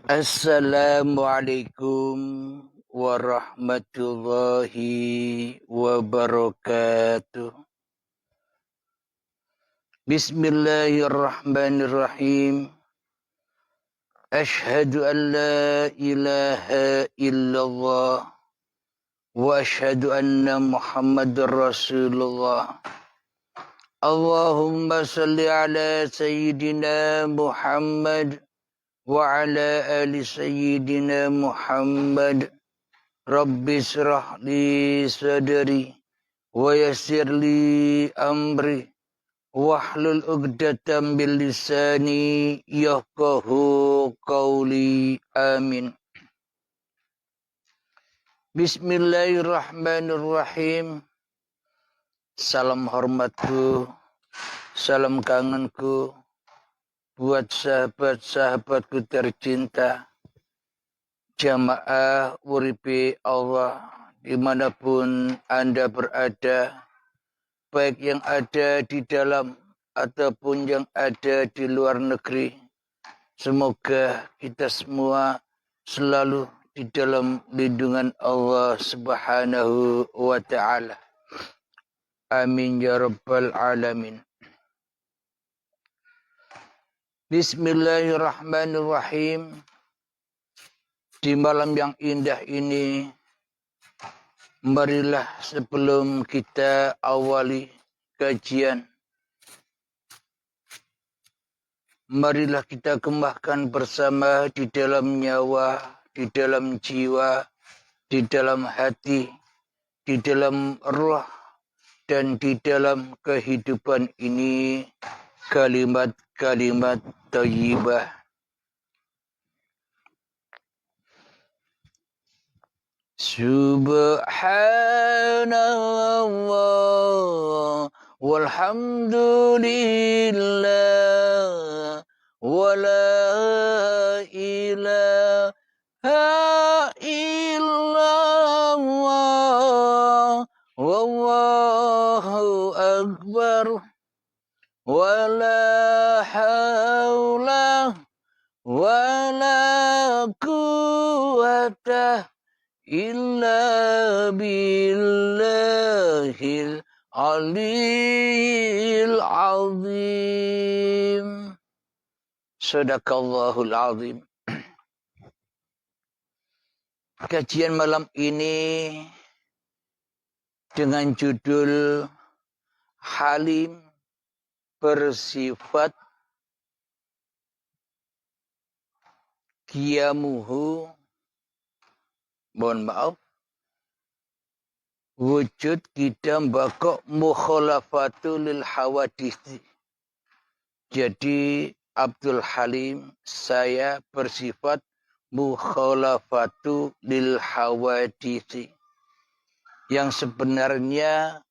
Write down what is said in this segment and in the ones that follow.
Assalamualaikum warahmatullahi wabarakatuh. Bismillahirrahmanirrahim. Ashhadu an la ilaha illallah wa ashhadu anna Muhammadar Rasulullah. Allahumma salli ala sayyidina Muhammad wa ala ali sayyidina Muhammad. Rabbi syrah li sadri wa yassir li amri wahlul 'uqdatam bil lisani yafqahu qawli. Amin. Bismillahirrahmanirrahim. Salam hormatku, salam kangenku buat sahabat-sahabatku tercinta, jamaah uripi Allah dimanapun Anda berada, baik yang ada di dalam ataupun yang ada di luar negeri. Semoga kita semua selalu di dalam lindungan Allah Subhanahu wa ta'ala. Amin ya rabbal alamin. Bismillahirrahmanirrahim. Di malam yang indah ini, marilah sebelum kita awali kajian, marilah kita kembangkan bersama di dalam nyawa, di dalam jiwa, di dalam hati, di dalam roh, dan di dalam kehidupan ini kalimat-kalimat thayyibah. Subhanallah walhamdulillah wa la ilaha illallah wallahu akbar wa la hawla wa la quwwata illa billahil aliyil azim. Sadaqallahul azim. Kajian malam ini dengan judul Halim bersifat qiyamuhu, mohon maaf, wujud qidam baqa mukhalafatu lil hawadisi. Jadi Abdul Halim, saya bersifat mukhalafatu lil hawadisi, yang sebenarnya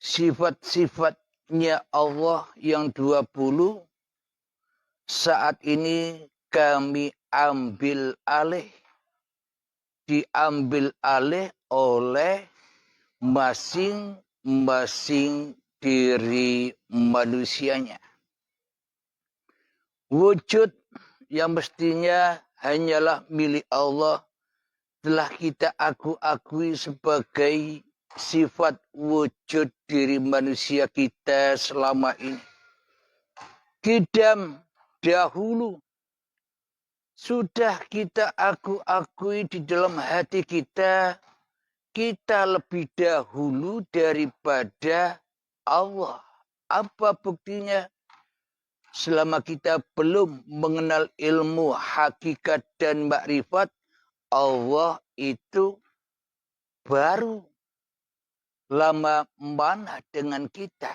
sifat-sifatnya Allah yang 20 saat ini kami ambil alih, diambil alih oleh masing-masing diri manusianya. Wujud yang mestinya hanyalah milik Allah telah kita akui sebagai sifat wujud diri manusia kita selama ini. Qidam dahulu sudah kita akui di dalam hati kita, kita lebih dahulu daripada Allah. Apa buktinya? Selama kita belum mengenal ilmu hakikat dan makrifat, Allah itu baru. Lama mana dengan kita?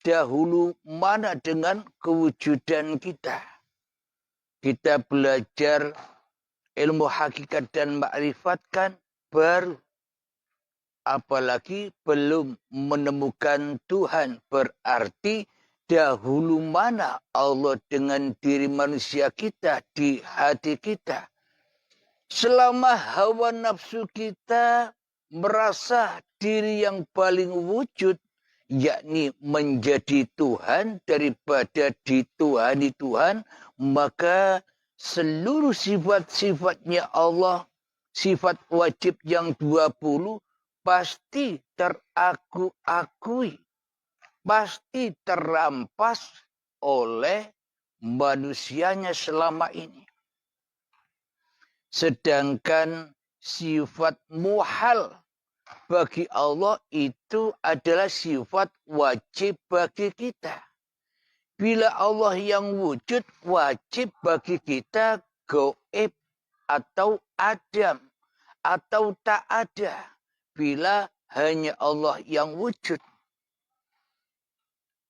Dahulu mana dengan kewujudan kita? Kita belajar ilmu hakikat dan makrifat kan baru. Apalagi belum menemukan Tuhan. Berarti dahulu mana Allah dengan diri manusia kita, di hati kita. Selama hawa nafsu kita merasa diri yang paling wujud, yakni menjadi Tuhan daripada dituhani Tuhan, maka seluruh sifat-sifatnya Allah, sifat wajib yang 20, pasti teraku-akui, pasti terampas oleh manusianya selama ini. Sedangkan sifat muhal bagi Allah itu adalah sifat wajib bagi kita. Bila Allah yang wujud, wajib bagi kita gaib atau adam atau tak ada. Bila hanya Allah yang wujud.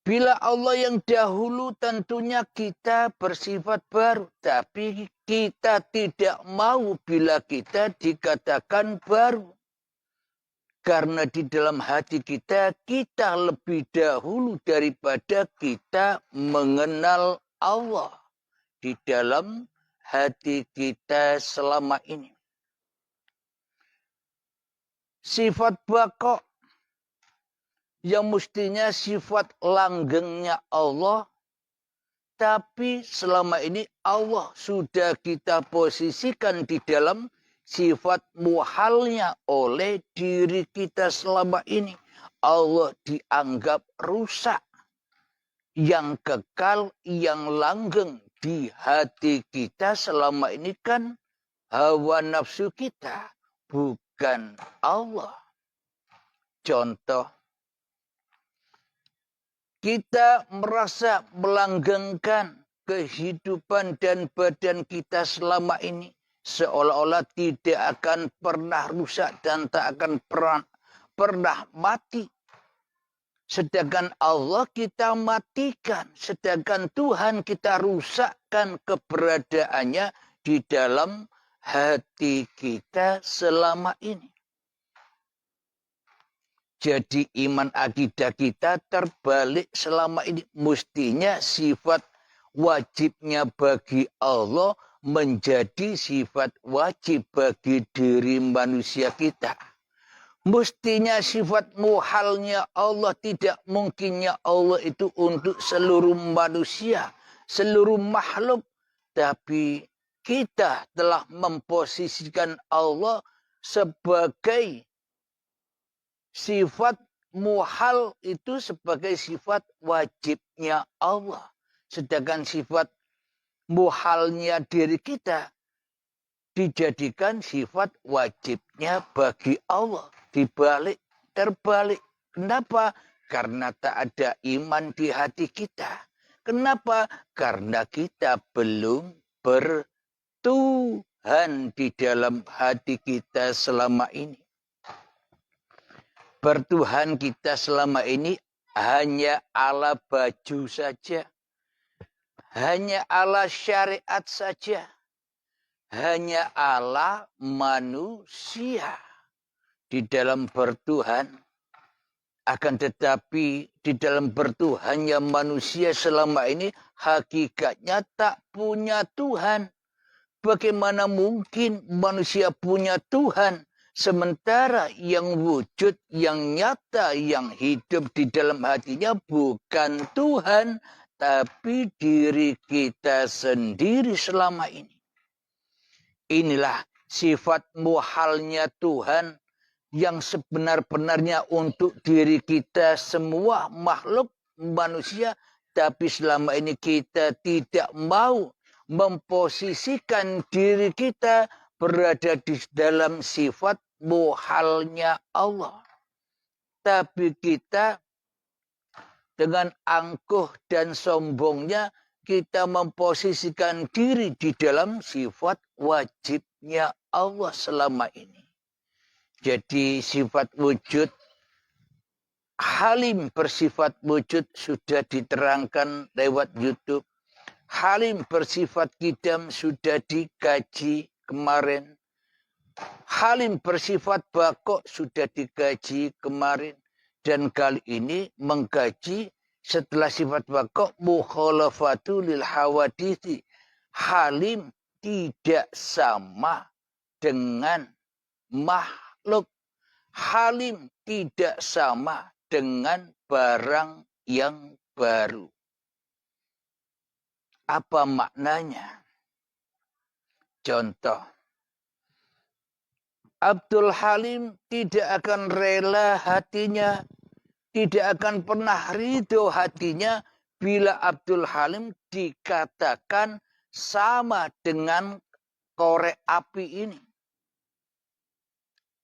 Bila Allah yang dahulu, tentunya kita bersifat baru. Tapi kita tidak mau bila kita dikatakan baru. Karena di dalam hati kita, kita lebih dahulu daripada kita mengenal Allah di dalam hati kita selama ini. Sifat baqo yang mestinya sifat langgengnya Allah, tapi selama ini Allah sudah kita posisikan di dalam sifat muhalnya oleh diri kita selama ini. Allah dianggap rusak. Yang kekal, yang langgeng di hati kita selama ini kan hawa nafsu kita, bukan Allah. Contoh, kita merasa melanggengkan kehidupan dan badan kita selama ini seolah-olah tidak akan pernah rusak dan tak akan pernah mati. Sedangkan Allah kita matikan. Sedangkan Tuhan kita rusakkan keberadaannya di dalam hati kita selama ini. Jadi iman akidah kita terbalik selama ini. Mestinya sifat wajibnya bagi Allah menjadi sifat wajib bagi diri manusia kita. Mestinya sifat muhalnya Allah, tidak mungkinnya Allah itu untuk seluruh manusia, seluruh makhluk. Tapi kita telah memposisikan Allah sebagai sifat muhal itu sebagai sifat wajibnya Allah. Sedangkan sifat muhalnya diri kita dijadikan sifat wajibnya bagi Allah. Terbalik. Kenapa? Karena tak ada iman di hati kita. Kenapa? Karena kita belum bertuhan di dalam hati kita selama ini. Bertuhan kita selama ini hanya ala baju saja. Hanya ala syariat saja. Hanya ala manusia di dalam bertuhan. Akan tetapi di dalam bertuhannya manusia selama ini hakikatnya tak punya Tuhan. Bagaimana mungkin manusia punya Tuhan sementara yang wujud, yang nyata, yang hidup di dalam hatinya bukan Tuhan, tapi diri kita sendiri selama ini. Inilah sifat muhalnya Tuhan yang sebenar-benarnya untuk diri kita semua makhluk manusia. Tapi selama ini kita tidak mau memposisikan diri kita berada di dalam sifat muhalnya Allah. Tapi kita dengan angkuh dan sombongnya kita memposisikan diri di dalam sifat wajibnya Allah selama ini. Jadi sifat wujud, Halim bersifat wujud sudah diterangkan lewat YouTube. Halim bersifat kidam sudah dikaji kemarin. Halim bersifat baqo sudah dikaji kemarin. Dan kali ini mengkaji setelah sifat baqo mukhalafatu lil hawadithi. Halim tidak sama dengan makhluk. Halim tidak sama dengan barang yang baru. Apa maknanya? Contoh, Abdul Halim tidak akan rela hatinya, tidak akan pernah ridho hatinya bila Abdul Halim dikatakan sama dengan korek api ini.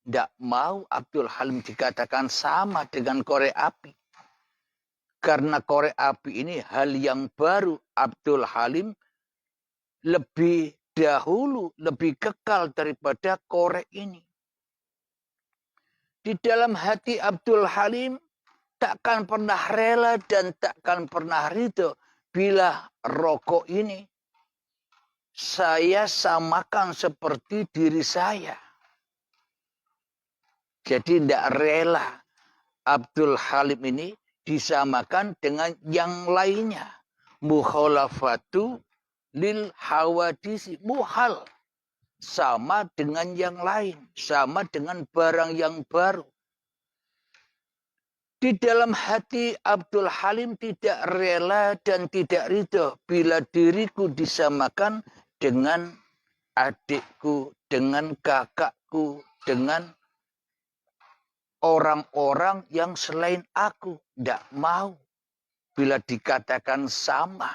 Tidak mau Abdul Halim dikatakan sama dengan korek api. Karena korek api ini hal yang baru. Abdul Halim lebih dahulu, lebih kekal daripada korek ini. Di dalam hati Abdul Halim takkan pernah rela dan takkan pernah ridho bila rokok ini saya samakan seperti diri saya. Jadi tidak rela Abdul Halim ini disamakan dengan yang lainnya. Mukhalafatu lil hawadisi. Muhal. Sama dengan yang lain. Sama dengan barang yang baru. Di dalam hati Abdul Halim tidak rela dan tidak ridho bila diriku disamakan dengan adikku, dengan kakakku, dengan orang-orang yang selain aku. Tidak mau bila dikatakan sama.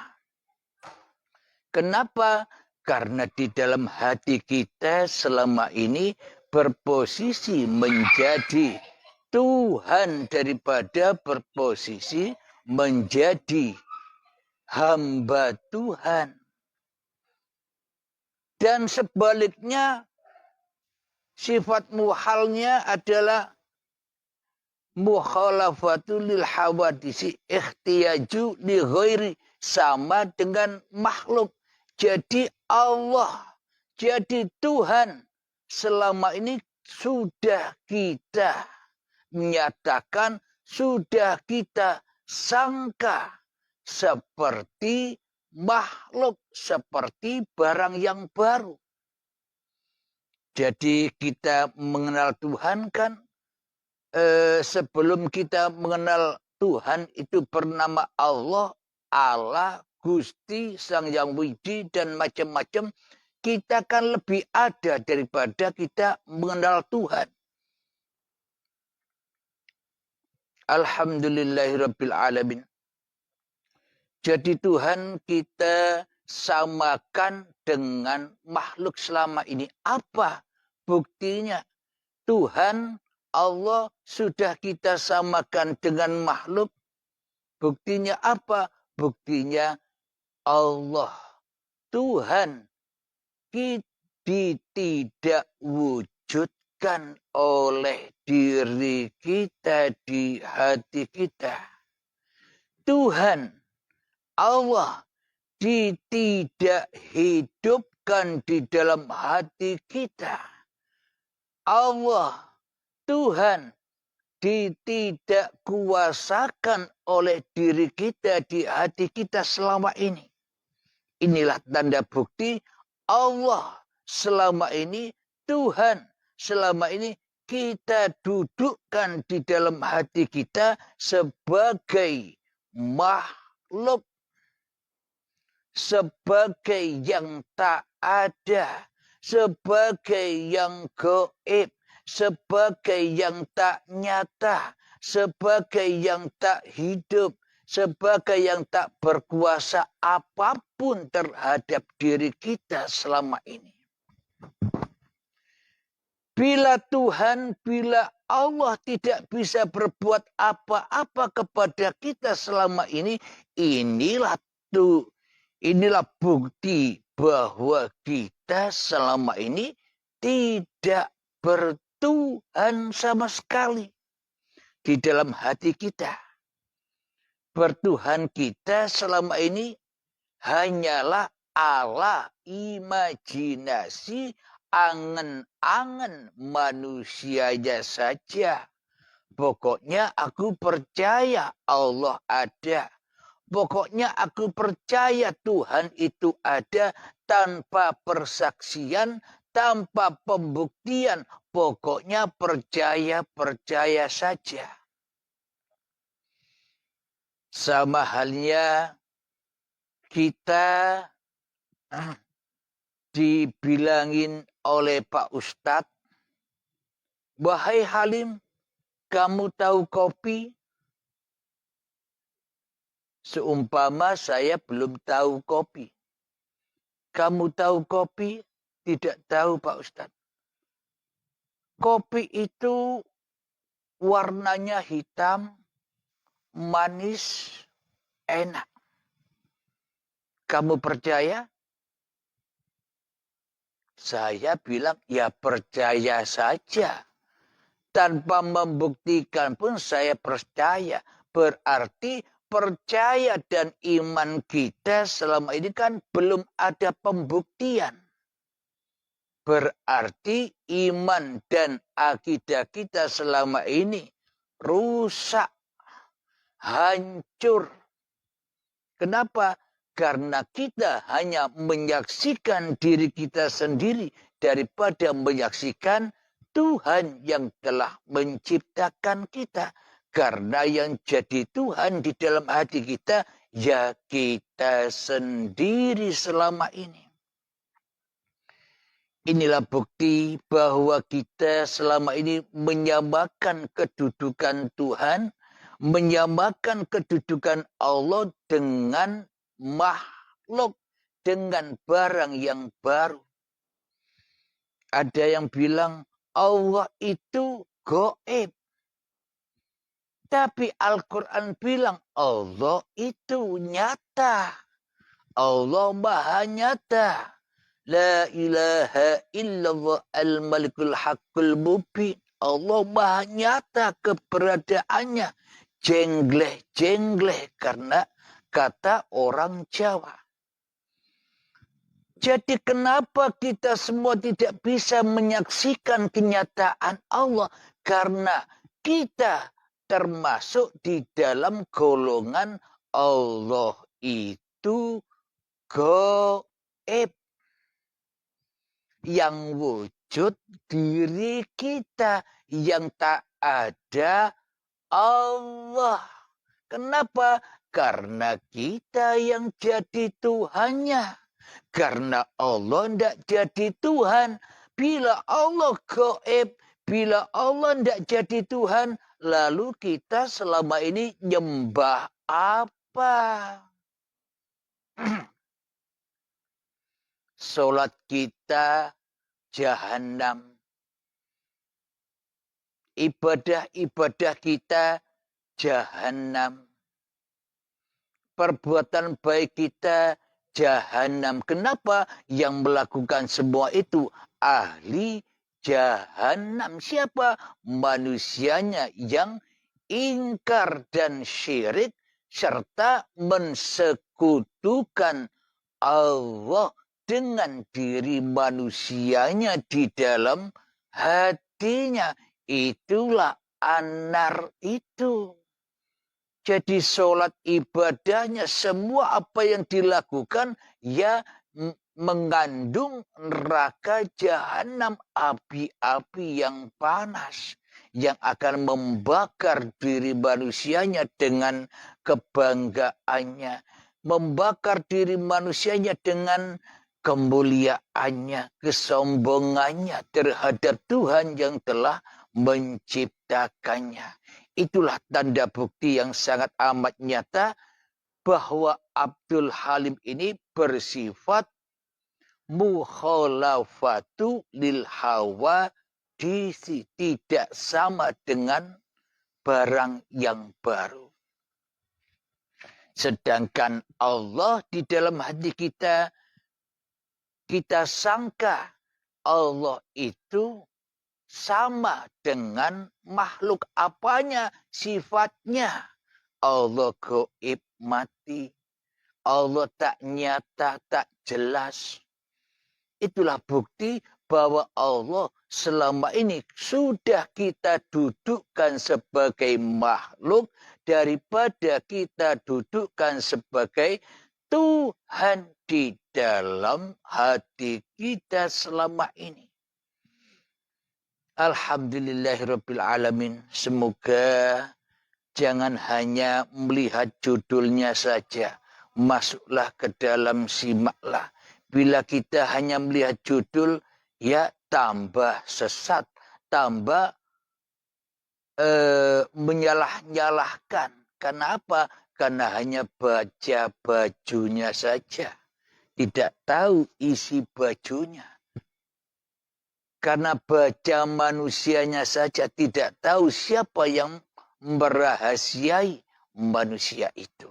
Kenapa? Karena di dalam hati kita selama ini berposisi menjadi Tuhan daripada berposisi menjadi hamba Tuhan. Dan sebaliknya sifat muhalnya adalah mukhalafatu lil hawadisi ikhtiyaju li ghairi, sama dengan makhluk. Jadi Allah, jadi Tuhan selama ini sudah kita nyatakan, sudah kita sangka seperti makhluk, seperti barang yang baru. Jadi kita mengenal Tuhan kan, sebelum kita mengenal Tuhan itu bernama Allah, Allah, Gusti, Sang Yang Widi, dan macam-macam, kita kan lebih ada daripada kita mengenal Tuhan. Alhamdulillahirabbil alamin. Jadi Tuhan kita samakan dengan makhluk selama ini. Apa buktinya? Tuhan Allah sudah kita samakan dengan makhluk. Buktinya apa? Buktinya Allah, Tuhan, tidak wujudkan oleh diri kita di hati kita. Tuhan, Allah, tidak hidupkan di dalam hati kita. Allah, Tuhan, tidak kuasakan oleh diri kita di hati kita selama ini. Inilah tanda bukti Allah selama ini, Tuhan selama ini kita dudukkan di dalam hati kita sebagai makhluk, sebagai yang tak ada, sebagai yang gaib, sebagai yang tak nyata, sebagai yang tak hidup, sebagai yang tak berkuasa apapun terhadap diri kita selama ini. Bila Tuhan, bila Allah tidak bisa berbuat apa-apa kepada kita selama ini, inilah bukti bahwa kita selama ini tidak bertuhan sama sekali di dalam hati kita. Bertuhan kita selama ini hanyalah ala imajinasi, angan-angan manusianya saja. Pokoknya aku percaya Allah ada. Pokoknya aku percaya Tuhan itu ada tanpa persaksian, tanpa pembuktian. Pokoknya percaya saja. Sama halnya kita dibilangin oleh Pak Ustadz, "Wahai Halim, kamu tahu kopi?" Seumpama saya belum tahu kopi. "Kamu tahu kopi?" "Tidak tahu Pak Ustadz." Kopi itu warnanya hitam, manis, enak. Kamu percaya? Saya bilang, ya percaya saja. Tanpa membuktikan pun saya percaya. Berarti percaya dan iman kita selama ini kan belum ada pembuktian. Berarti iman dan akidah kita selama ini rusak, hancur. Kenapa? Karena kita hanya menyaksikan diri kita sendiri daripada menyaksikan Tuhan yang telah menciptakan kita. Karena yang jadi Tuhan di dalam hati kita, ya kita sendiri selama ini. Inilah bukti bahwa kita selama ini menyamakan kedudukan Tuhan, menyamakan kedudukan Allah dengan makhluk, dengan barang yang baru. Ada yang bilang Allah itu gaib. Tapi Al-Quran bilang Allah itu nyata. Allah maha nyata. La ilaha illallah al-malikul haqqul mubin. Allah maha nyata keberadaannya. Jengleh-jengleh karena kata orang Jawa. Jadi kenapa kita semua tidak bisa menyaksikan kenyataan Allah? Karena kita termasuk di dalam golongan Allah itu gaib. Yang wujud diri kita, yang tak ada Allah. Kenapa? Karena kita yang jadi Tuhannya. Karena Allah tidak jadi Tuhan. Bila Allah gaib, bila Allah tidak jadi Tuhan, lalu kita selama ini nyembah apa? Salat kita jahanam. Ibadah-ibadah kita jahanam. Perbuatan baik kita jahanam. Kenapa? Yang melakukan semua itu ahli jahanam. Siapa? Manusianya yang ingkar dan syirik serta mensekutukan Allah dengan diri manusianya di dalam hatinya. Itulah anar itu. Jadi sholat ibadahnya, semua apa yang dilakukan, ya mengandung neraka jahanam, api-api yang panas. Yang akan membakar diri manusianya dengan kebanggaannya. Membakar diri manusianya dengan kemuliaannya, kesombongannya terhadap Tuhan yang telah menciptakannya. Itulah tanda bukti yang sangat amat nyata bahwa Abdul Halim ini bersifat mukhalafatu lil hawa disi, tidak sama dengan barang yang baru. Sedangkan Allah di dalam hati kita, kita sangka Allah itu sama dengan makhluk. Apanya? Sifatnya. Allah gaib, mati. Allah tak nyata, tak jelas. Itulah bukti bahwa Allah selama ini sudah kita dudukkan sebagai makhluk daripada kita dudukkan sebagai Tuhan di dalam hati kita selama ini. Alhamdulillahirrabbilalamin. Semoga jangan hanya melihat judulnya saja. Masuklah ke dalam, simaklah. Bila kita hanya melihat judul, ya tambah sesat, tambah menyalah-nyalahkan. Kenapa? Karena hanya baca bajunya saja. Tidak tahu isi bajunya. Karena baca manusianya saja, tidak tahu siapa yang merahasiai manusia itu.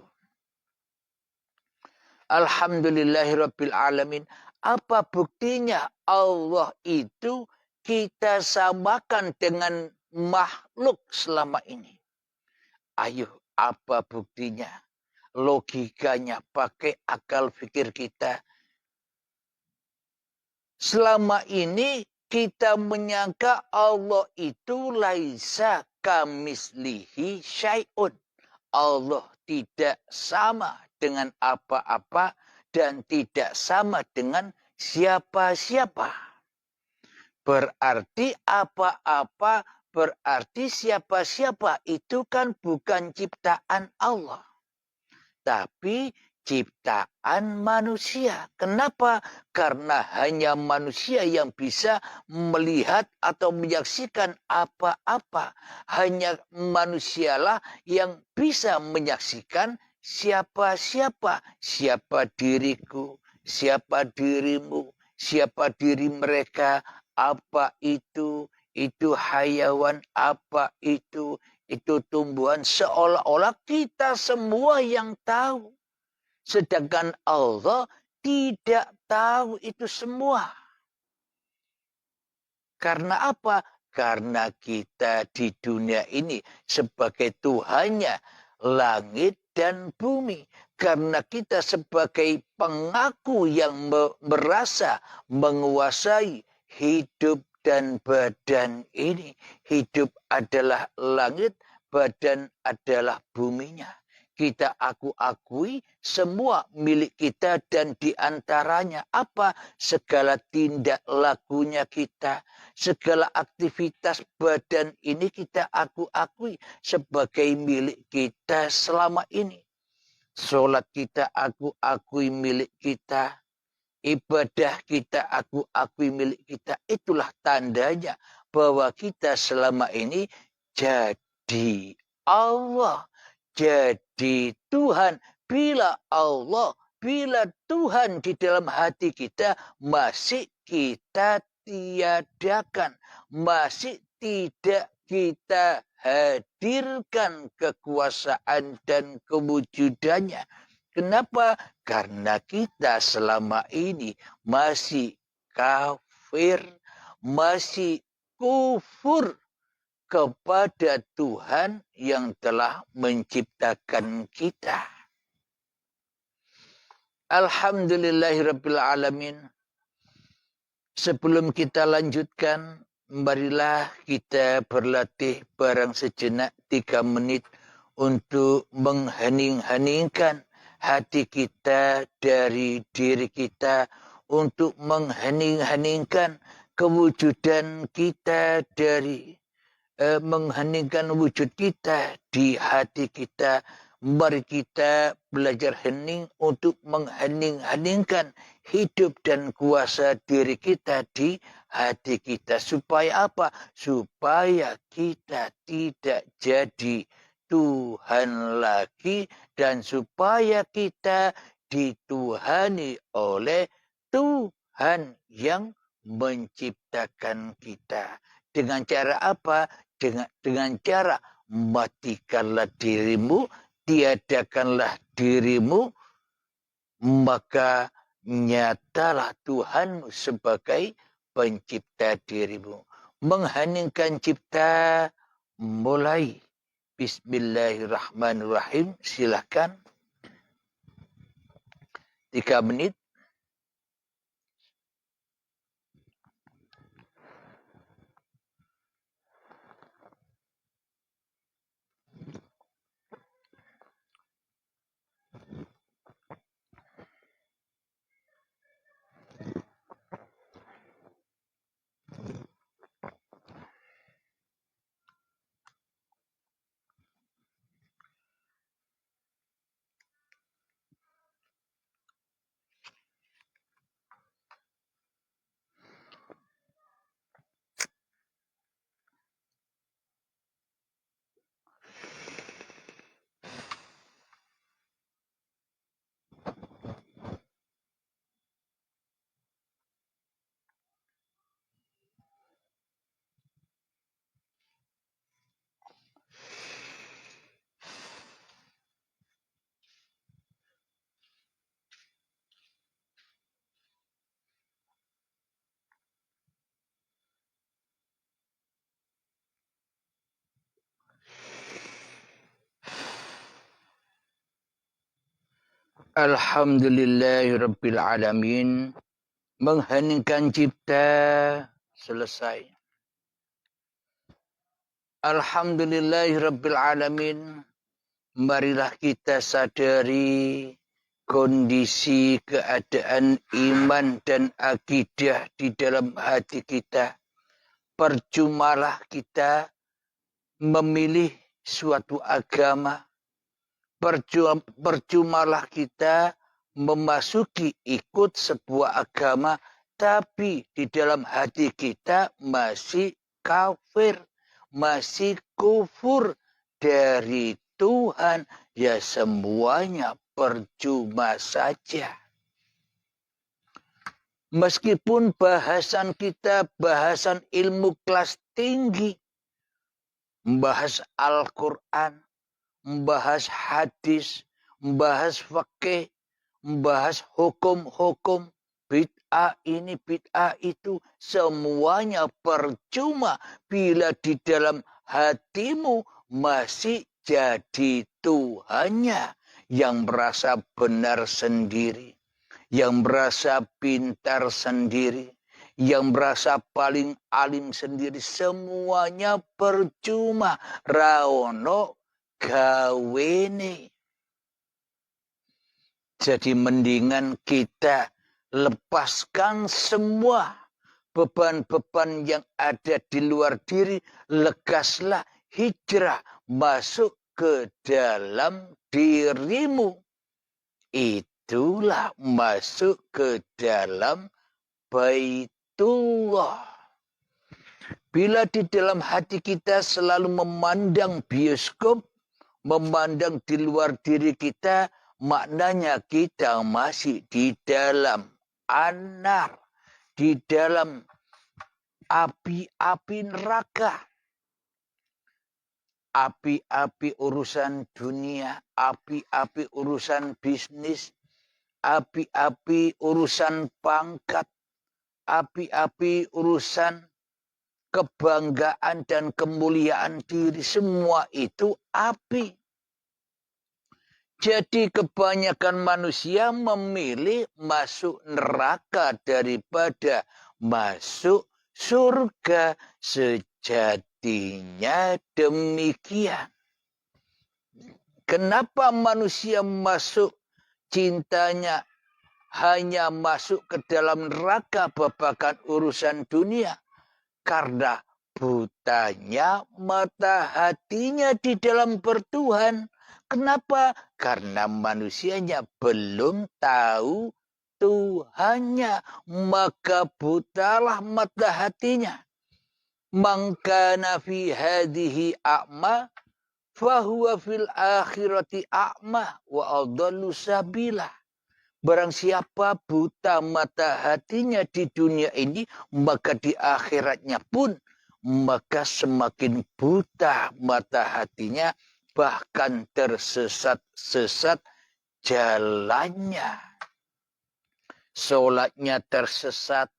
Alhamdulillahirabbil alamin. Apa buktinya? Allah itu kita samakan dengan makhluk selama ini. Ayo, apa buktinya? Logikanya, pakai akal pikir kita. Selama ini kita menyangka Allah itu laisa kamislihi syai'un. Allah tidak sama dengan apa-apa dan tidak sama dengan siapa-siapa. Berarti apa-apa, berarti siapa-siapa itu kan bukan ciptaan Allah. Tapi ciptaan manusia. Kenapa? Karena hanya manusia yang bisa melihat atau menyaksikan apa-apa. Hanya manusialah yang bisa menyaksikan siapa-siapa. Siapa diriku, siapa dirimu, siapa diri mereka, apa itu hayawan, apa itu tumbuhan, seolah-olah kita semua yang tahu. Sedangkan Allah tidak tahu itu semua. Karena apa? Karena kita di dunia ini sebagai Tuhannya langit dan bumi. Karena kita sebagai pengaku yang merasa menguasai hidup dan badan ini. Hidup adalah langit, badan adalah buminya. Kita akui semua milik kita dan diantaranya apa? Segala tindak lakunya kita. Segala aktivitas badan ini kita akui sebagai milik kita selama ini. Sholat kita akui milik kita. Ibadah kita akui milik kita. Itulah tandanya bahwa kita selama ini jadi Allah. Jadi Tuhan. Bila Tuhan di dalam hati kita masih kita tiadakan. Masih tidak kita hadirkan kekuasaan dan kewujudannya. Kenapa? Karena kita selama ini masih kafir, masih kufur kepada Tuhan yang telah menciptakan kita. Alhamdulillahirabbil alamin. Sebelum kita lanjutkan, marilah kita berlatih barang sejenak 3 menit untuk menghening-heningkan hati kita dari diri kita, untuk menghening-heningkan kewujudan kita dari mengheningkan wujud kita di hati kita. Mari kita belajar hening untuk menghening-heningkan hidup dan kuasa diri kita di hati kita. Supaya apa? Supaya kita tidak jadi Tuhan lagi dan supaya kita dituhani oleh Tuhan yang menciptakan kita. Dengan cara apa? Dengan cara matikanlah dirimu, tiadakanlah dirimu, maka nyatalah Tuhanmu sebagai pencipta dirimu. Mengheningkan cipta, mulai. Bismillahirrahmanirrahim. Silakan. 3 menit. Alhamdulillahirabbil alamin. Mengheningkan cipta selesai. Alhamdulillahirabbil alamin. Marilah kita sadari kondisi keadaan iman dan akidah di dalam hati kita. Percumalah kita memilih suatu agama. Percumalah kita memasuki ikut sebuah agama, tapi di dalam hati kita masih kafir, masih kufur dari Tuhan. Ya semuanya percuma saja. Meskipun bahasan kita bahasan ilmu kelas tinggi, membahas Al-Quran, membahas hadis, membahas fikih, membahas hukum-hukum, bid'ah ini, bid'ah itu, semuanya percuma bila di dalam hatimu masih jadi Tuhannya yang merasa benar sendiri, yang merasa pintar sendiri, yang merasa paling alim sendiri, semuanya percuma. Raono gawene. Jadi mendingan kita lepaskan semua beban-beban yang ada di luar diri. Lekaslah hijrah masuk ke dalam dirimu. Itulah masuk ke dalam Baitullah. Bila di dalam hati kita selalu memandang bioskop, memandang di luar diri kita, maknanya kita masih di dalam anar, di dalam api-api neraka. Api-api urusan dunia, api-api urusan bisnis, api-api urusan pangkat, api-api urusan kebanggaan dan kemuliaan diri, semua itu api. Jadi kebanyakan manusia memilih masuk neraka daripada masuk surga. Sejatinya demikian. Kenapa manusia masuk cintanya hanya masuk ke dalam neraka babakan urusan dunia? Karena butanya mata hatinya di dalam bertuhan. Kenapa? Karena manusianya belum tahu Tuhannya. Maka butalah mata hatinya. Man kana fi hadhihi a'ma fahuwa fil akhirati a'ma wa adallu sabila. Barang siapa buta mata hatinya di dunia ini, maka di akhiratnya pun, maka semakin buta mata hatinya, bahkan tersesat-sesat jalannya. Sholatnya tersesat.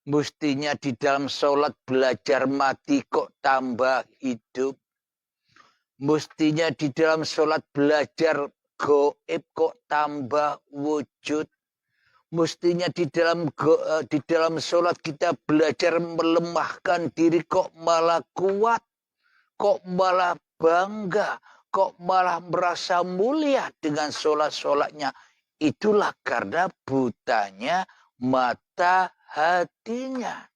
Mestinya di dalam sholat belajar mati kok tambah hidup. Mestinya di dalam sholat belajar goib kok tambah wujud. Mestinya di dalam sholat kita belajar melemahkan diri kok malah kuat. Kok malah bangga. Kok malah merasa mulia dengan sholat-sholatnya. Itulah karena butanya mata hatinya.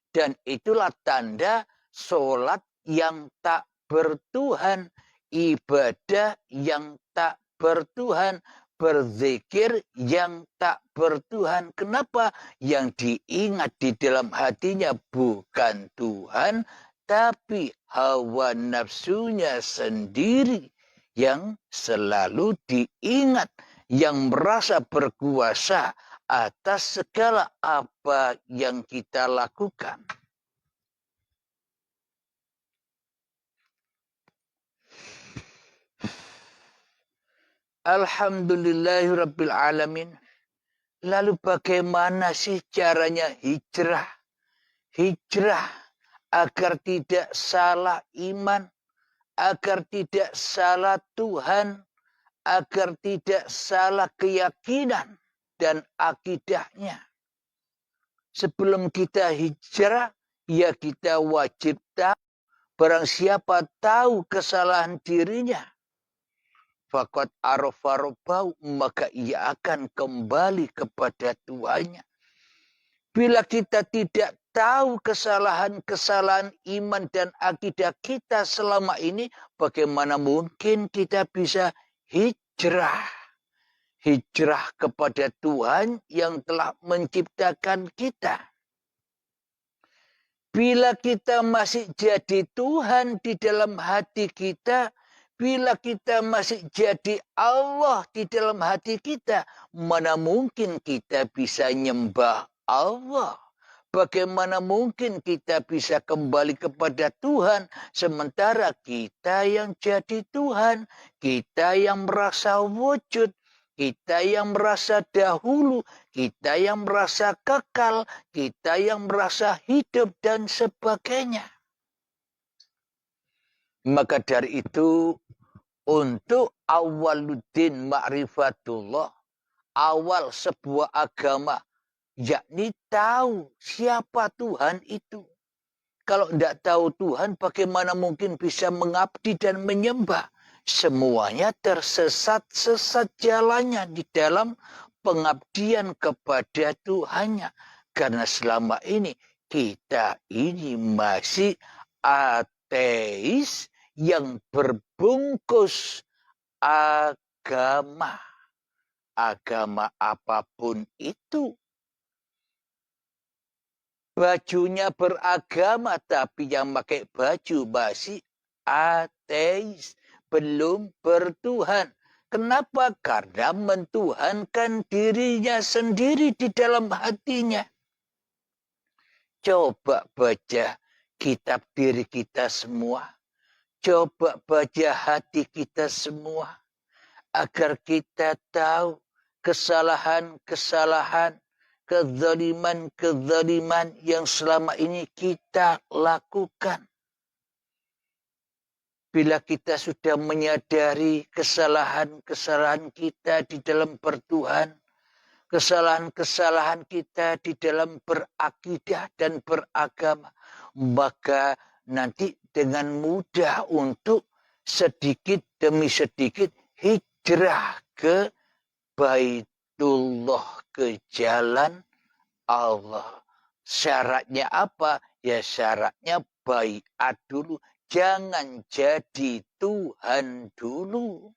Dan itulah tanda sholat yang tak bertuhan, ibadah yang tak bertuhan, berzikir yang tak bertuhan. Kenapa? Yang diingat di dalam hatinya bukan Tuhan, tapi hawa nafsunya sendiri yang selalu diingat, yang merasa berkuasa atas segala apa yang kita lakukan. Alhamdulillahirabbil alamin. Lalu bagaimana sih caranya hijrah? Hijrah agar tidak salah iman, agar tidak salah Tuhan, agar tidak salah keyakinan dan akidahnya. Sebelum kita hijrah, ya kita wajib tahu. Barang siapa tahu kesalahan dirinya, faqad arafa rabbahu, maka ia akan kembali kepada Tuhannya. Bila kita tidak tahu kesalahan-kesalahan iman dan akidah kita selama ini, bagaimana mungkin kita bisa hijrah? Hijrah kepada Tuhan yang telah menciptakan kita. Bila kita masih jadi Tuhan di dalam hati kita, bila kita masih jadi Allah di dalam hati kita, mana mungkin kita bisa nyembah Allah? Bagaimana mungkin kita bisa kembali kepada Tuhan sementara kita yang jadi Tuhan, kita yang merasa wujud, kita yang merasa dahulu, kita yang merasa kekal, kita yang merasa hidup dan sebagainya. Maka dari itu, untuk awaluddin ma'rifatullah, awal sebuah agama, yakni tahu siapa Tuhan itu. Kalau tidak tahu Tuhan, bagaimana mungkin bisa mengabdi dan menyembah? Semuanya tersesat-sesat jalannya di dalam pengabdian kepada Tuhannya. Karena selama ini kita ini masih ateis yang berbungkus agama. Agama apapun itu. Bajunya beragama tapi yang pakai baju masih ateis. Belum bertuhan. Kenapa? Karena mentuhankan dirinya sendiri di dalam hatinya. Coba baca kitab diri kita semua. Coba baca hati kita semua. Agar kita tahu kesalahan-kesalahan, kezaliman-kezaliman yang selama ini kita lakukan. Bila kita sudah menyadari kesalahan-kesalahan kita di dalam bertuhan, kesalahan-kesalahan kita di dalam berakidah dan beragama, maka nanti dengan mudah untuk sedikit demi sedikit hijrah ke Baitullah, ke jalan Allah. Syaratnya apa? Ya syaratnya baiat dulu. Jangan jadi Tuhan dulu.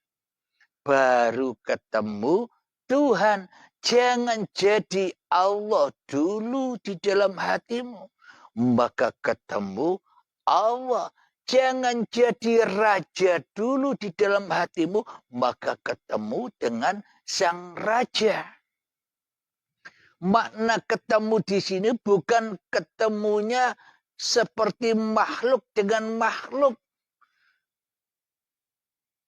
Baru ketemu Tuhan. Jangan jadi Allah dulu di dalam hatimu. Maka ketemu Allah. Jangan jadi raja dulu di dalam hatimu. Maka ketemu dengan sang raja. Makna ketemu di sini bukan ketemunya seperti makhluk dengan makhluk.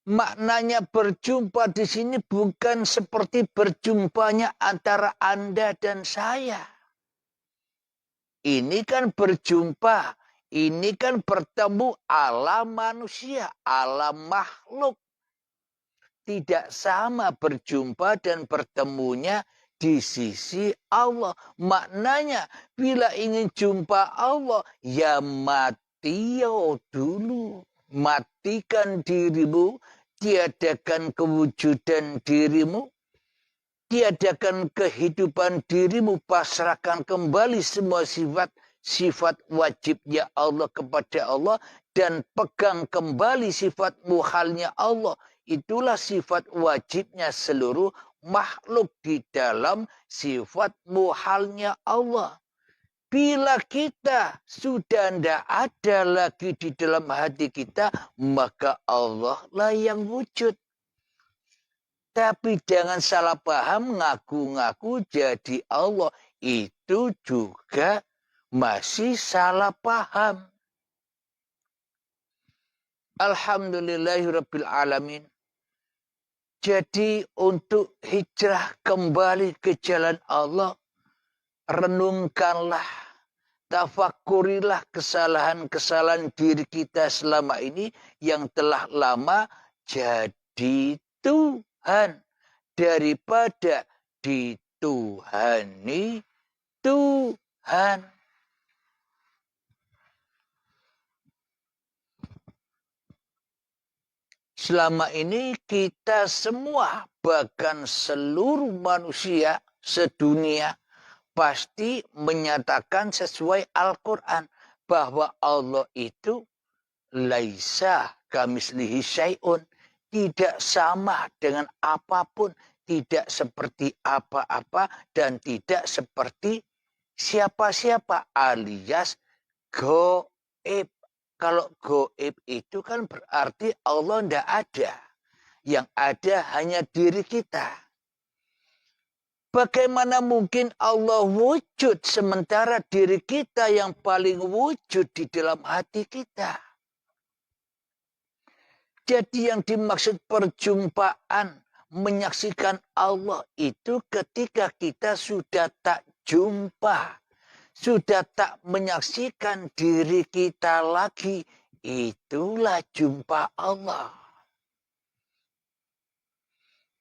Maknanya berjumpa di sini bukan seperti berjumpanya antara Anda dan saya. Ini kan berjumpa, ini kan bertemu alam manusia, alam makhluk. Tidak sama berjumpa dan bertemunya di sisi Allah. Maknanya bila ingin jumpa Allah, ya mati dulu. Matikan dirimu, tiadakan kewujudan dirimu, tiadakan kehidupan dirimu, pasrahkan kembali semua sifat wajibnya Allah kepada Allah dan pegang kembali sifat muhalnya Allah. Itulah sifat wajibnya seluruh makhluk di dalam sifat muhalnya Allah. Bila kita sudah tidak ada lagi di dalam hati kita, maka Allah lah yang wujud. Tapi jangan salah paham, ngaku-ngaku jadi Allah. Itu juga masih salah paham. Alhamdulillahirrabbilalamin. Jadi untuk hijrah kembali ke jalan Allah, renungkanlah, tafakurilah kesalahan-kesalahan diri kita selama ini yang telah lama jadi Tuhan daripada dituhani Tuhan. Selama ini kita semua, bahkan seluruh manusia sedunia, pasti menyatakan sesuai Al-Quran bahwa Allah itu laisa kamislihi syai'un, tidak sama dengan apapun, tidak seperti apa-apa, dan tidak seperti siapa-siapa, alias goib. Kalau goib itu kan berarti Allah tidak ada. Yang ada hanya diri kita. Bagaimana mungkin Allah wujud sementara diri kita yang paling wujud di dalam hati kita? Jadi yang dimaksud perjumpaan, menyaksikan Allah itu ketika kita sudah tak jumpa. Sudah tak menyaksikan diri kita lagi. Itulah jumpa Allah.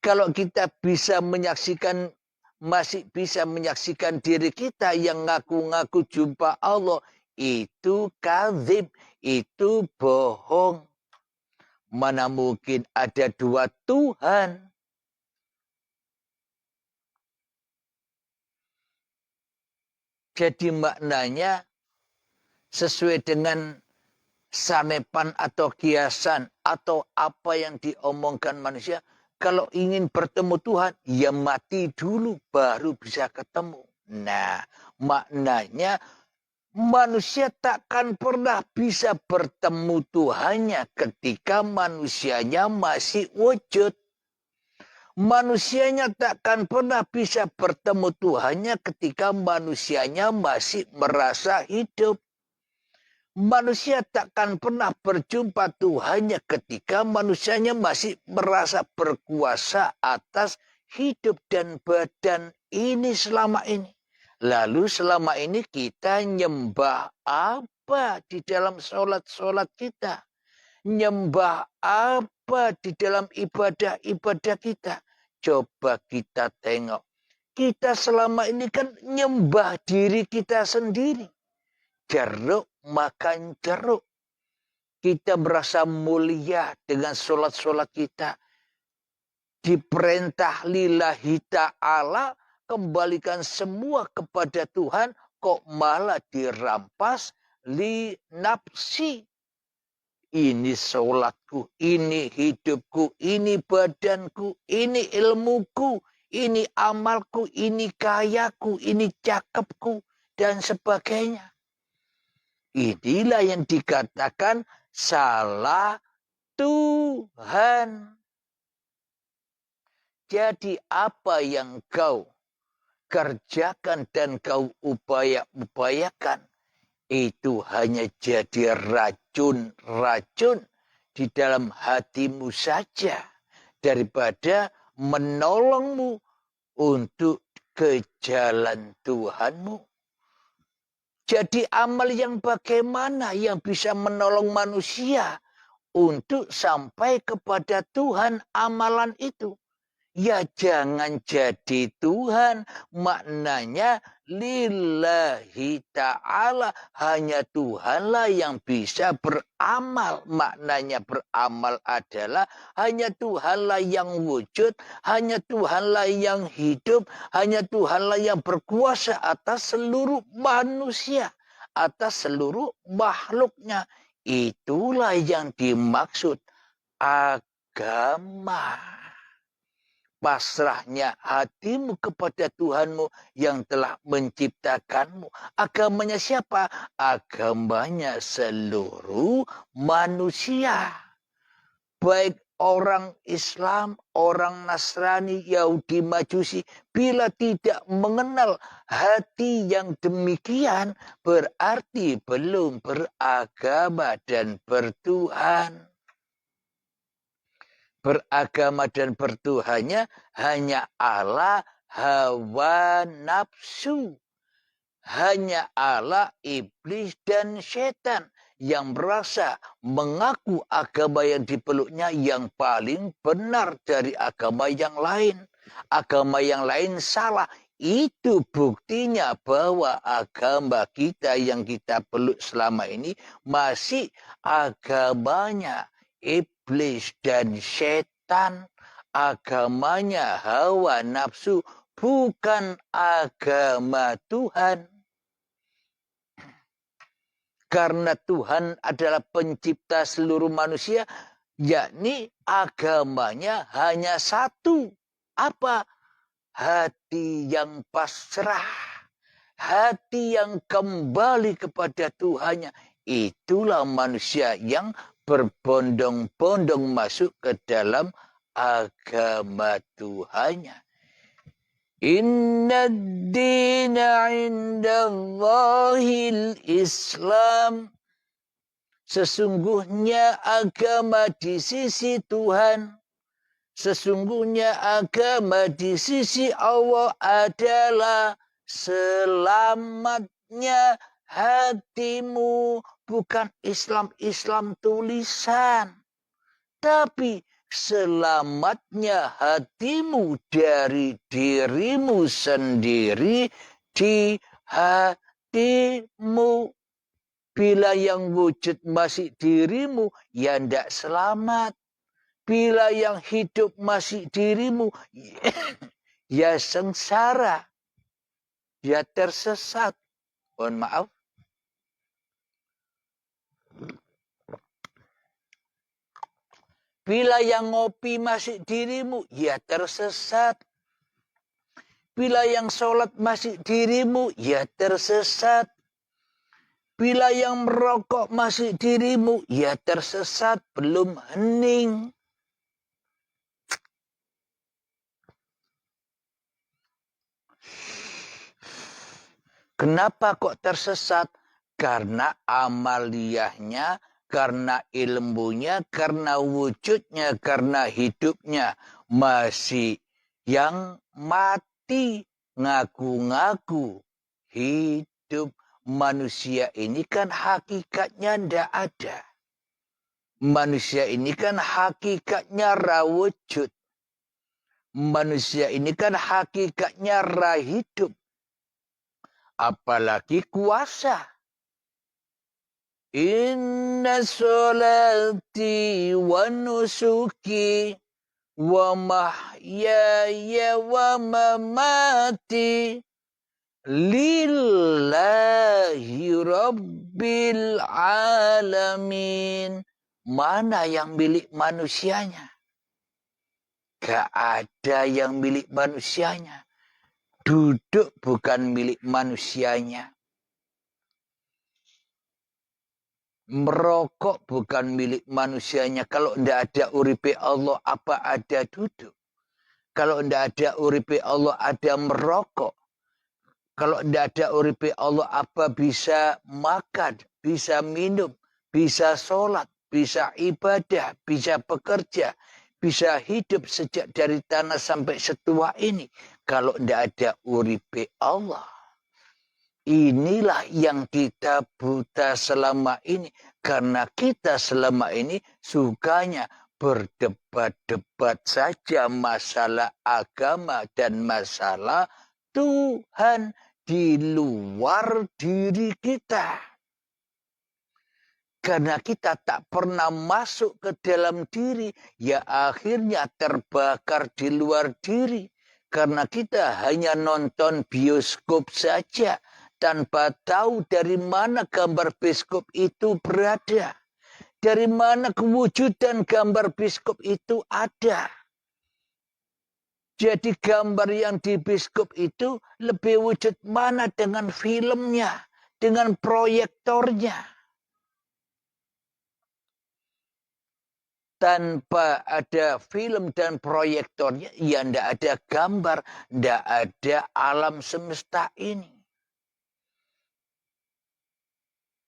Kalau kita bisa menyaksikan, masih bisa menyaksikan diri kita yang ngaku-ngaku jumpa Allah, itu kadzib, itu bohong. Mana mungkin ada dua Tuhan? Jadi maknanya sesuai dengan sanepan atau kiasan atau apa yang diomongkan manusia. Kalau ingin bertemu Tuhan, ya mati dulu baru bisa ketemu. Nah, maknanya manusia takkan pernah bisa bertemu Tuhannya ketika manusianya masih wujud. Manusianya takkan pernah bisa bertemu Tuhannya ketika manusianya masih merasa hidup. Manusia takkan pernah berjumpa Tuhannya ketika manusianya masih merasa berkuasa atas hidup dan badan ini selama ini. Lalu selama ini kita nyembah apa di dalam sholat-sholat kita? Nyembah apa di dalam ibadah-ibadah kita? Coba kita tengok. Kita selama ini kan nyembah diri kita sendiri. Jeruk makan jeruk. Kita merasa mulia dengan sholat-sholat kita. Diperintah lillahi ta'ala, kembalikan semua kepada Tuhan, kok malah dirampas li nafsi. Ini sholatku, ini hidupku, ini badanku, ini ilmuku, ini amalku, ini kayaku, ini cakepku, dan sebagainya. Inilah yang dikatakan salah Tuhan. Jadi apa yang kau kerjakan dan kau upayakan, itu hanya jadi racun-racun di dalam hatimu saja. Daripada menolongmu untuk ke jalan Tuhanmu. Jadi amal yang bagaimana yang bisa menolong manusia untuk sampai kepada Tuhan amalan itu? Ya jangan jadi Tuhan, maknanya lillahi ta'ala, hanya Tuhanlah yang bisa beramal. Maknanya beramal adalah hanya Tuhanlah yang wujud, hanya Tuhanlah yang hidup, hanya Tuhanlah yang berkuasa atas seluruh manusia, atas seluruh makhluknya. Itulah yang dimaksud agama. Pasrahnya hatimu kepada Tuhanmu yang telah menciptakanmu. Agamanya siapa? Agamanya seluruh manusia. Baik orang Islam, orang Nasrani, Yahudi, Majusi. Bila tidak mengenal hati yang demikian, berarti belum beragama dan bertuhan. Beragama dan bertuhannya hanya Allah hawa nafsu. Hanya Allah iblis dan setan. yang merasa mengaku agama yang dipeluknya yang paling benar dari agama yang lain. Agama yang lain salah. Itu buktinya bahwa agama kita yang kita peluk selama ini masih agamanya iblis dan setan. Agamanya hawa nafsu, bukan agama Tuhan. Karena Tuhan adalah pencipta seluruh manusia, yakni agamanya hanya satu. Apa? Hati yang pasrah. Hati yang kembali kepada Tuhannya. Itulah manusia yang berbondong-bondong masuk ke dalam agama Tuhannya. Inna ad-dina 'indallahil Islam. Sesungguhnya agama di sisi Tuhan, sesungguhnya agama di sisi Allah adalah selamatnya hatimu. Bukan Islam tulisan, tapi selamatnya hatimu dari dirimu sendiri di hatimu. Bila yang wujud masih dirimu, ya tidak selamat. Bila yang hidup masih dirimu, ya sengsara. Ya tersesat. Mohon maaf. Bila yang ngopi masih dirimu, ya tersesat. Bila yang sholat masih dirimu, ya tersesat. Bila yang merokok masih dirimu, ya tersesat, belum hening. Kenapa kok tersesat? Karena amaliyahnya, karena ilmunya, karena wujudnya, karena hidupnya masih yang mati, ngaku-ngaku hidup. Manusia ini kan hakikatnya ndak ada. Manusia ini kan hakikatnya rawujud. Manusia ini kan hakikatnya rahidup. Apalagi kuasa. Inna sholati wa nusuki wa mahyaya wa mamati lillahi rabbil alamin. Mana yang milik manusianya? Gak ada yang milik manusianya. Duduk bukan milik manusianya. Merokok bukan milik manusianya. Kalau tidak ada uripe Allah, apa ada duduk? Kalau tidak ada uripe Allah, ada merokok. Kalau tidak ada uripe Allah, apa bisa makan, bisa minum, bisa sholat, bisa ibadah, bisa bekerja, bisa hidup sejak dari tanah sampai setua ini. Kalau tidak ada uripe Allah. Inilah yang kita buta selama ini. Karena kita selama ini sukanya berdebat-debat saja masalah agama dan masalah Tuhan di luar diri kita. Karena kita tak pernah masuk ke dalam diri, ya akhirnya terbakar di luar diri. Karena kita hanya nonton bioskop saja, tanpa tahu dari mana gambar bioskop itu berada. Dari mana kewujudan gambar bioskop itu ada. Jadi gambar yang di bioskop itu lebih wujud mana dengan filmnya, dengan proyektornya. Tanpa ada film dan proyektornya, ya tidak ada gambar, tidak ada alam semesta ini.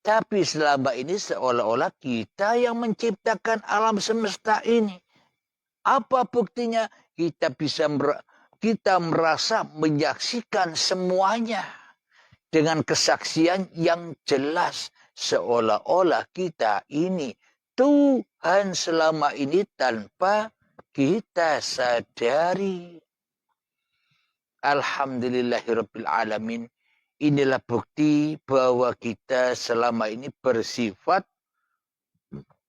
Tapi selama ini seolah-olah kita yang menciptakan alam semesta ini. Apa buktinya? Kita merasa menyaksikan semuanya dengan kesaksian yang jelas. Seolah-olah kita ini Tuhan selama ini tanpa kita sadari. Alhamdulillahirabbil alamin. Inilah bukti bahwa kita selama ini bersifat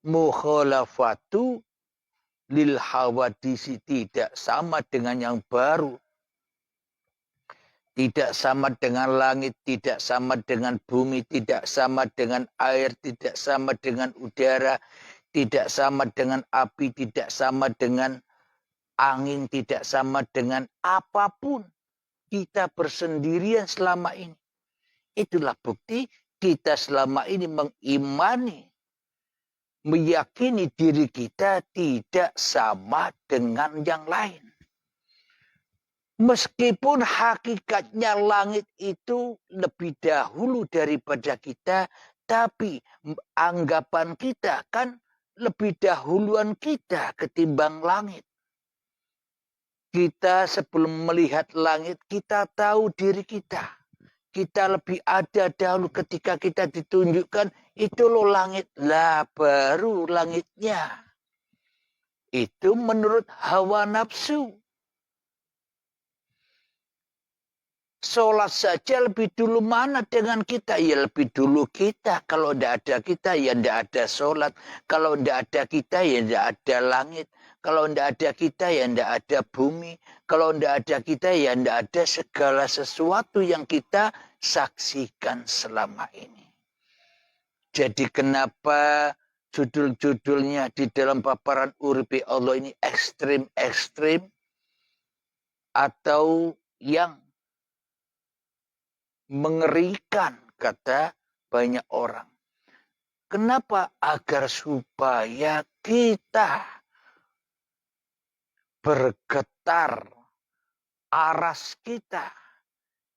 mukhalafatu lil hawadisi, tidak sama dengan yang baru. Tidak sama dengan langit, tidak sama dengan bumi, tidak sama dengan air, tidak sama dengan udara, tidak sama dengan api, tidak sama dengan angin, tidak sama dengan apapun. Kita bersendirian selama ini. Itulah bukti kita selama ini mengimani, meyakini diri kita tidak sama dengan yang lain. Meskipun hakikatnya langit itu lebih dahulu daripada kita, tapi anggapan kita kan lebih dahuluan kita ketimbang langit. Kita sebelum melihat langit, kita tahu diri kita. Kita lebih ada dahulu ketika kita ditunjukkan, itu loh langit. Lah baru langitnya. Itu menurut hawa nafsu. Sholat saja lebih dulu mana dengan kita? Ya lebih dulu kita. Kalau tidak ada kita, ya tidak ada sholat. Kalau tidak ada kita, ya tidak ada langit. Kalau tidak ada kita, ya tidak ada bumi. Kalau tidak ada kita, ya tidak ada segala sesuatu yang kita saksikan selama ini. Jadi kenapa judul-judulnya di dalam paparan Uripi Allah ini ekstrim-ekstrim atau yang mengerikan, kata banyak orang. Kenapa? Agar supaya kita bergetar aras kita.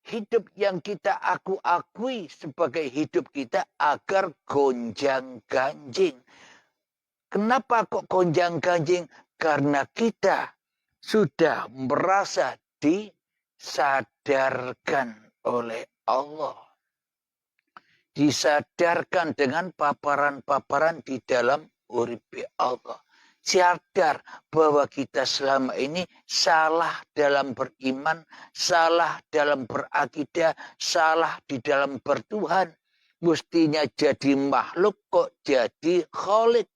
Hidup yang kita akui sebagai hidup kita agar gonjang-ganjing. Kenapa kok gonjang-ganjing? Karena kita sudah merasa disadarkan oleh Allah. Disadarkan dengan paparan-paparan di dalam Uripi Allah. Sadar bahwa kita selama ini salah dalam beriman, salah dalam berakidah, salah di dalam bertuhan. Mestinya jadi makhluk kok jadi kholik.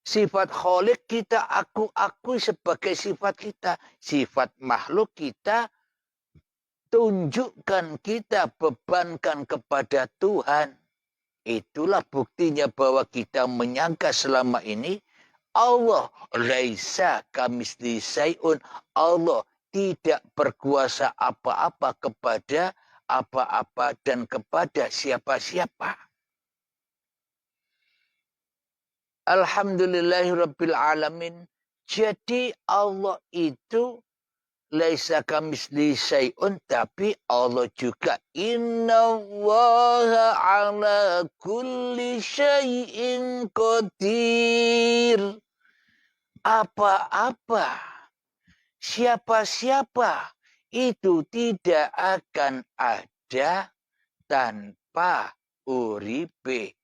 Sifat kholik kita akui sebagai sifat kita. Sifat makhluk kita tunjukkan, kita bebankan kepada Tuhan. Itulah buktinya bahwa kita menyangka selama ini Allah laisa kamitslihi syai'un. Allah tidak berkuasa apa-apa kepada apa-apa dan kepada siapa-siapa. Alhamdulillahirabbil alamin. Jadi Allah itu laisa kamitslihi syai'un, tapi Allah juga innallaha ala kulli syai'in qadir. Apa-apa, siapa-siapa itu tidak akan ada tanpa uripe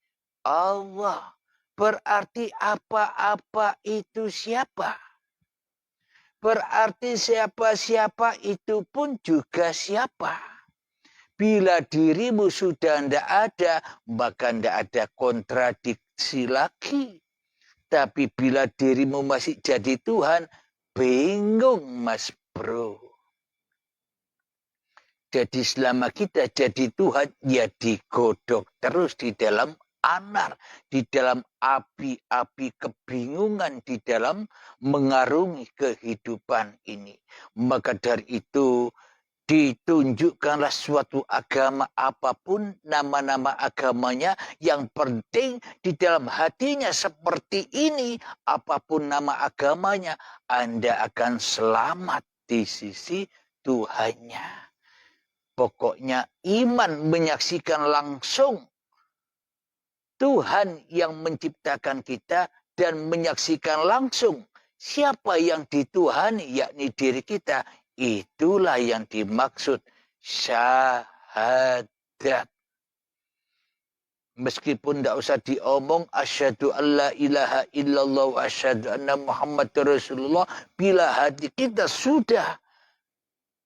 Allah. Berarti apa-apa itu siapa? Berarti siapa-siapa itu pun juga siapa. Bila dirimu sudah tidak ada, maka tidak ada kontradiksi lagi. Tapi bila dirimu masih jadi Tuhan, bingung mas bro. Jadi selama kita jadi Tuhan, ya digodok terus di dalam anar, di dalam api-api kebingungan, di dalam mengarungi kehidupan ini. Maka dari itu ditunjukkanlah suatu agama apapun, nama-nama agamanya, yang penting di dalam hatinya seperti ini, apapun nama agamanya, Anda akan selamat di sisi Tuhannya. Pokoknya iman menyaksikan langsung Tuhan yang menciptakan kita dan menyaksikan langsung siapa yang dituhani, yakni diri kita. Itulah yang dimaksud syahadat. Meskipun tidak usah diomong, asyhadu an la ilaha illallah wa asyhadu anna Muhammad Rasulullah. Bila hati kita sudah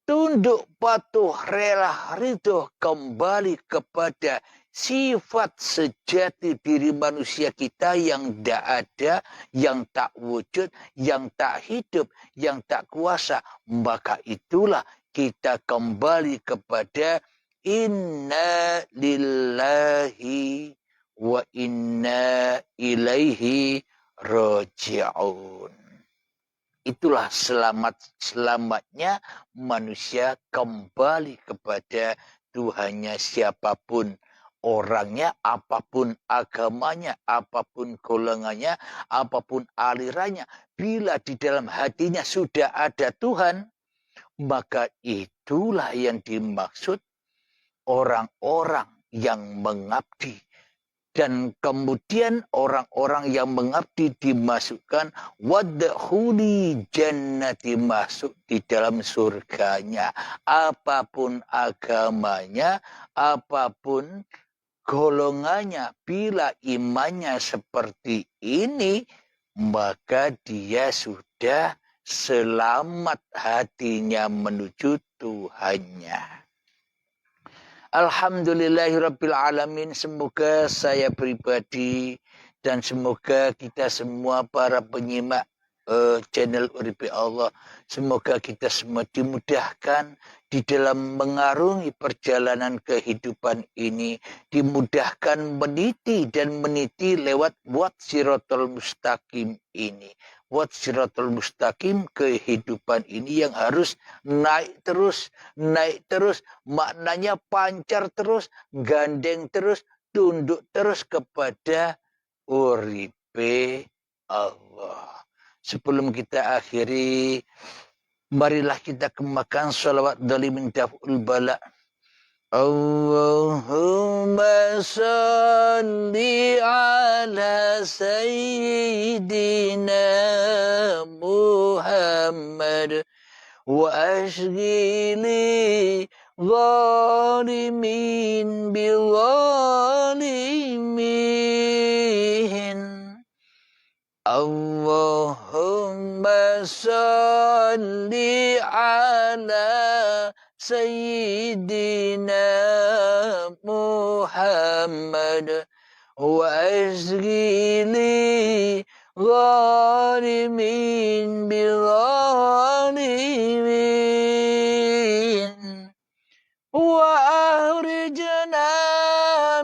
tunduk, patuh, rela, ridho, kembali kepada sifat sejati diri manusia kita yang tidak ada, yang tak wujud, yang tak hidup, yang tak kuasa. Maka itulah kita kembali kepada inna lillahi wa inna ilaihi raji'un. Itulah selamatnya manusia kembali kepada Tuhannya, siapapun orangnya, apapun agamanya, apapun golongannya, apapun alirannya. Bila di dalam hatinya sudah ada Tuhan, maka itulah yang dimaksud orang-orang yang mengabdi. Dan kemudian orang-orang yang mengabdi dimasukkan wadkhuli jannati, masuk di dalam surganya. Apapun agamanya, apapun golongannya, bila imannya seperti ini, maka dia sudah selamat hatinya menuju Tuhannya. Alhamdulillahirabbil alamin. Semoga saya pribadi dan semoga kita semua para penyimak channel Uripi Allah, semoga kita semua dimudahkan di dalam mengarungi perjalanan kehidupan ini, dimudahkan meniti dan meniti lewat siratal mustaqim ini. Siratal mustaqim, kehidupan ini yang harus naik terus, maknanya pancar terus, gandeng terus, tunduk terus kepada Uripe Allah. Sebelum kita akhiri, marilah kita kemakan salawat dari mintaful bala. Allahumma salli ala sayyidina Muhammad wa ashghili zalimin bil zalimin. Allahumma salli ala sayyidina Muhammad wa ashghili zalimin bil zalimin wa ahrijna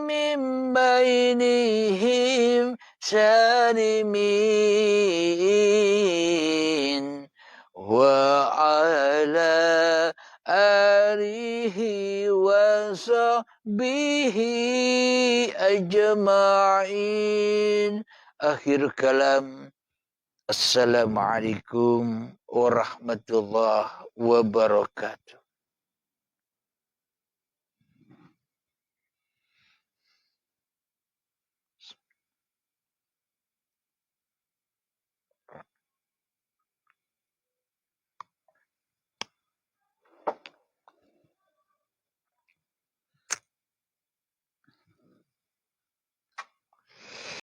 min bainihim salimin wa ala alihi wa sahbihi ajma'in. Akhir kalam. Assalamualaikum warahmatullahi wabarakatuh.